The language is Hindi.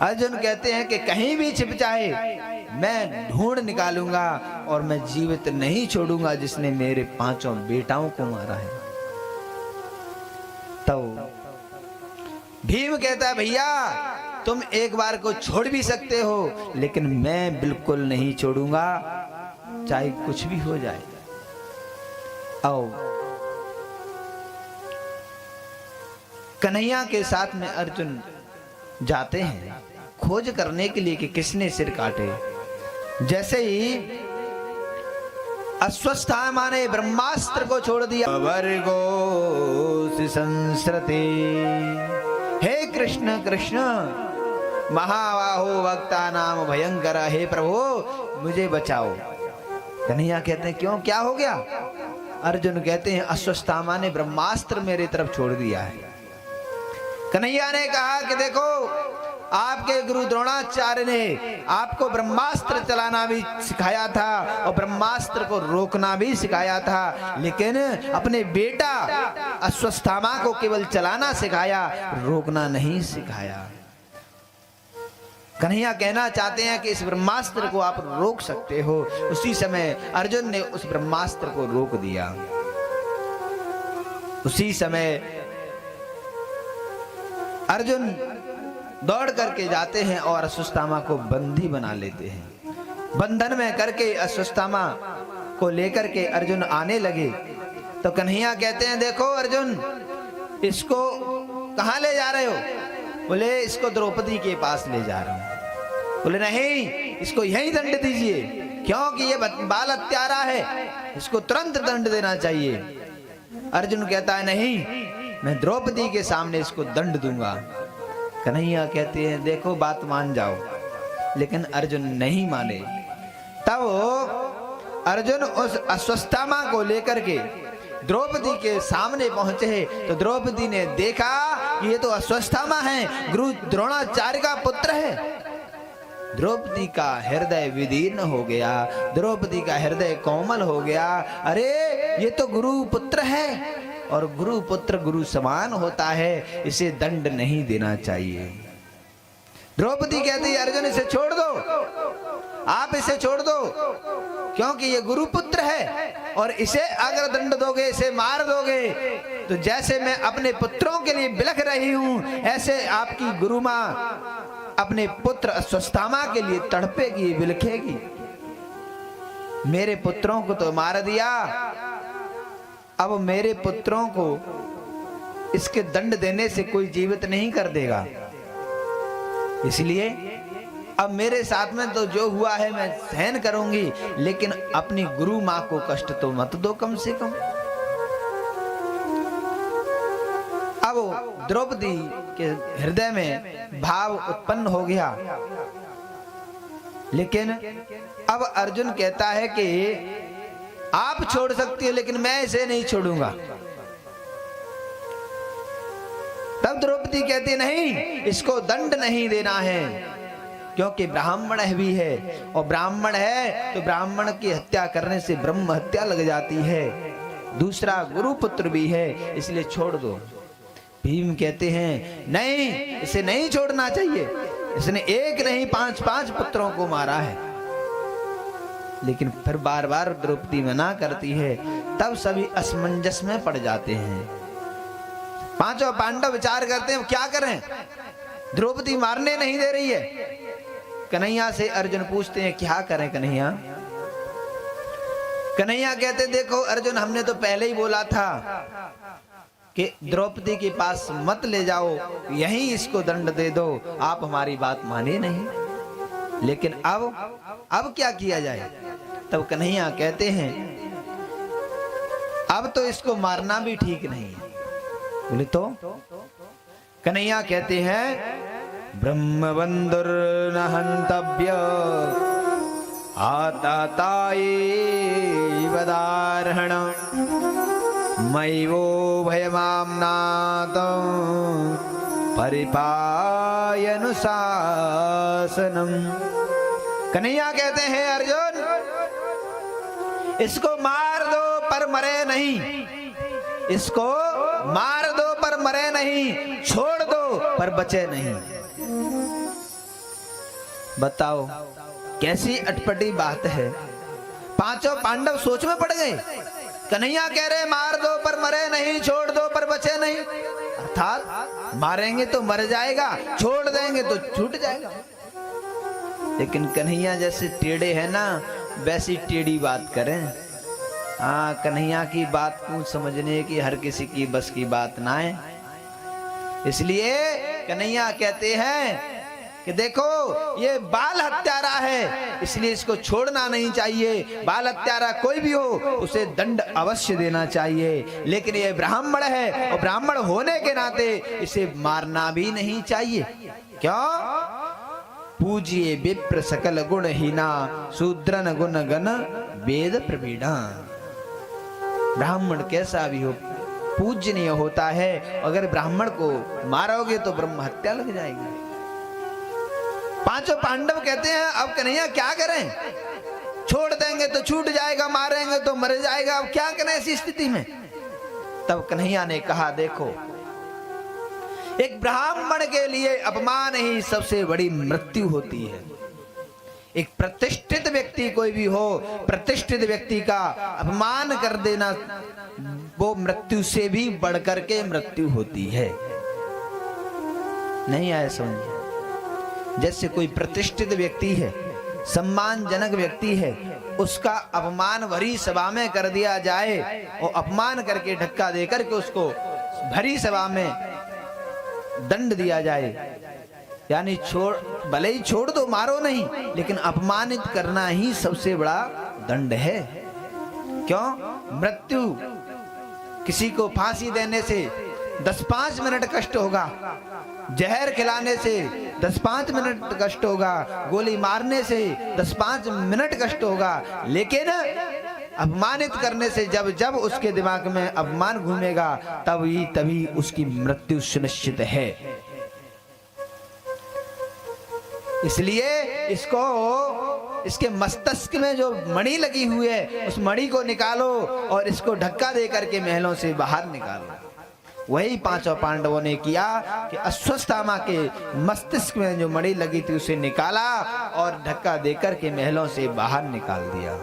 अर्जुन कहते हैं कि कहीं भी छिप जाए मैं ढूंढ निकालूंगा और मैं जीवित नहीं छोड़ूंगा जिसने मेरे 5 बेटाओं को मारा है। तो भीम कहता है भैया तुम एक बार को छोड़ भी सकते हो लेकिन मैं बिल्कुल नहीं छोड़ूंगा चाहे कुछ भी हो जाए। आओ कन्हैया के साथ में अर्जुन जाते हैं खोज करने के लिए कि किसने सिर काटे। जैसे ही अश्वत्थामा ने ब्रह्मास्त्र को छोड़ दिया वर्गो संस्रते हे कृष्ण कृष्ण महाबाहो भक्ता नाम भयंकर हे प्रभु मुझे बचाओ। कन्हैया कहते हैं क्यों क्या हो गया? अर्जुन कहते हैं अश्वत्थामा ने ब्रह्मास्त्र मेरी तरफ छोड़ दिया है। कन्हैया ने कहा कि देखो आपके गुरु द्रोणाचार्य ने आपको ब्रह्मास्त्र चलाना भी सिखाया था और ब्रह्मास्त्र को रोकना भी सिखाया था, लेकिन अपने बेटा अश्वत्थामा को केवल चलाना सिखाया, रोकना नहीं सिखाया। कन्हैया कहना चाहते हैं कि इस ब्रह्मास्त्र को आप रोक सकते हो। उसी समय अर्जुन ने उस ब्रह्मास्त्र को रोक दिया। उसी समय अर्जुन दौड़ करके जाते हैं और अश्वत्थामा को बंदी बना लेते हैं। बंधन में करके अश्वत्थामा को लेकर के अर्जुन आने लगे तो कन्हैया कहते हैं देखो अर्जुन इसको कहां ले जा रहे हो? बोले इसको द्रौपदी के पास ले जा रहा हूं। बोले नहीं इसको यहीं दंड दीजिए क्योंकि ये बाल हत्यारा है, इसको तुरंत दंड देना चाहिए। अर्जुन कहता है नहीं मैं द्रौपदी के सामने इसको दंड दूंगा। कन्हैया कहते हैं देखो बात मान जाओ, लेकिन अर्जुन नहीं माने। तब अर्जुन उस अश्वत्थामा को लेकर के द्रौपदी के सामने पहुंचे तो द्रौपदी ने देखा कि ये तो अश्वत्थामा है, गुरु द्रोणाचार्य का पुत्र है। द्रौपदी का हृदय विदीर्ण हो गया, द्रौपदी का हृदय कोमल हो गया। अरे ये तो गुरु पुत्र है और गुरु पुत्र गुरु समान होता है, इसे दंड नहीं देना चाहिए। द्रौपदी कहती है अर्जुन इसे छोड़ दो, आप इसे छोड़ दो क्योंकि ये गुरु पुत्र है और इसे अगर दंड दोगे, इसे मार दोगे तो जैसे मैं अपने पुत्रों के लिए बिलख रही हूं ऐसे आपकी गुरु मां अपने पुत्र अश्वत्थामा के लिए तड़पेगी, बिलखेगी। मेरे पुत्रों को तो मार दिया, अब मेरे पुत्रों को इसके दंड देने से कोई जीवित नहीं कर देगा, इसलिए अब मेरे साथ में तो जो हुआ है मैं सहन करूंगी, लेकिन अपनी गुरु मां को कष्ट तो मत दो कम से कम। अब द्रौपदी के हृदय में भाव उत्पन्न हो गया, लेकिन अब अर्जुन कहता है कि आप छोड़ सकती हो लेकिन मैं इसे नहीं छोड़ूंगा। तब द्रौपदी कहती नहीं इसको दंड नहीं देना है क्योंकि ब्राह्मण भी है और ब्राह्मण है तो ब्राह्मण की हत्या करने से ब्रह्म हत्या लग जाती है, दूसरा गुरु पुत्र भी है इसलिए छोड़ दो। भीम कहते हैं नहीं इसे नहीं छोड़ना चाहिए, इसने एक नहीं 5 पुत्रों को मारा है। लेकिन फिर बार बार द्रौपदी मना करती है, तब सभी असमंजस में पड़ जाते हैं। 5 पांडव विचार करते हैं क्या करें, द्रौपदी मारने नहीं दे रही है। कन्हैया से अर्जुन पूछते हैं क्या करें कन्हैया? कन्हैया कहते देखो अर्जुन हमने तो पहले ही बोला था कि द्रौपदी के पास मत ले जाओ, यहीं इसको दंड दे दो, आप हमारी बात माने नहीं, लेकिन अब क्या किया जाए? तब कन्हैया कहते हैं अब तो इसको मारना भी ठीक नहीं है। बोले तो? कन्हैया कहते हैं ब्रह्मबंधुर न हंतव्य आताताये वदार्हण मयिवो भयमाम्नातं परिपायनुशासनम। कन्हैया कहते हैं अर्जुन इसको मार दो पर मरे नहीं, इसको मार दो पर मरे नहीं, छोड़ दो पर बचे नहीं। बताओ कैसी अटपटी बात है। पांचों पांडव सोच में पड़ गए। कन्हैया कह रहे मार दो पर मरे नहीं, छोड़ दो पर बचे नहीं, अर्थात मारेंगे तो मर जाएगा, छोड़ देंगे तो छूट जाएगा। लेकिन कन्हैया जैसे टेढ़े है ना, वैसी टेढ़ी बात करें। हाँ, कन्हैया की बात को समझने की हर किसी की बस की बात ना है। इसलिए कन्हैया कहते हैं कि देखो ये बाल हत्यारा है, इसलिए इसको छोड़ना नहीं चाहिए। बाल हत्यारा कोई भी हो उसे दंड अवश्य देना चाहिए, लेकिन ये ब्राह्मण है और ब्राह्मण होने के नाते इसे मारना भी नहीं चाहिए। क्यों? पूजिए विप्र सकल गुण हीना, शूद्रन गुण गण वेद प्रवीणा। ब्राह्मण कैसा भी हो पूजनीय होता है, अगर ब्राह्मण को मारोगे तो ब्रह्म हत्या लग जाएगी। पांचों पांडव कहते हैं अब कन्हैया क्या करें, छोड़ देंगे तो छूट जाएगा, मारेंगे तो मर जाएगा, अब क्या करें ऐसी स्थिति में। तब कन्हैया ने कहा देखो, एक ब्राह्मण के लिए अपमान ही सबसे बड़ी मृत्यु होती है। एक प्रतिष्ठित व्यक्ति कोई भी हो, प्रतिष्ठित व्यक्ति का अपमान कर देना वो मृत्यु से भी बढ़कर के मृत्यु होती है। नहीं आया समझ? जैसे कोई प्रतिष्ठित व्यक्ति है, सम्मानजनक व्यक्ति है, उसका अपमान भरी सभा में कर दिया जाए और अपमान करके धक्का देकर के उसको भरी सभा में दंड दिया जाए, यानी भले ही छोड़ दो, मारो नहीं, लेकिन अपमानित करना ही सबसे बड़ा दंड है। क्यों? मृत्यु, किसी को फांसी देने से 10-5 मिनट कष्ट होगा, जहर खिलाने से 10-5 मिनट कष्ट होगा, गोली मारने से 10-5 मिनट कष्ट होगा, लेकिन अपमानित करने से जब जब उसके दिमाग में अपमान घूमेगा तभी उसकी मृत्यु सुनिश्चित है। इसलिए इसके मस्तिष्क में जो मणि लगी हुई है उस मणि को निकालो और इसको धक्का दे करके महलों से बाहर निकालो। वही पांचों पांडवों ने किया कि अश्वत्थामा के मस्तिष्क में जो मणि लगी थी उसे निकाला और धक्का देकर के महलों से बाहर निकाल दिया।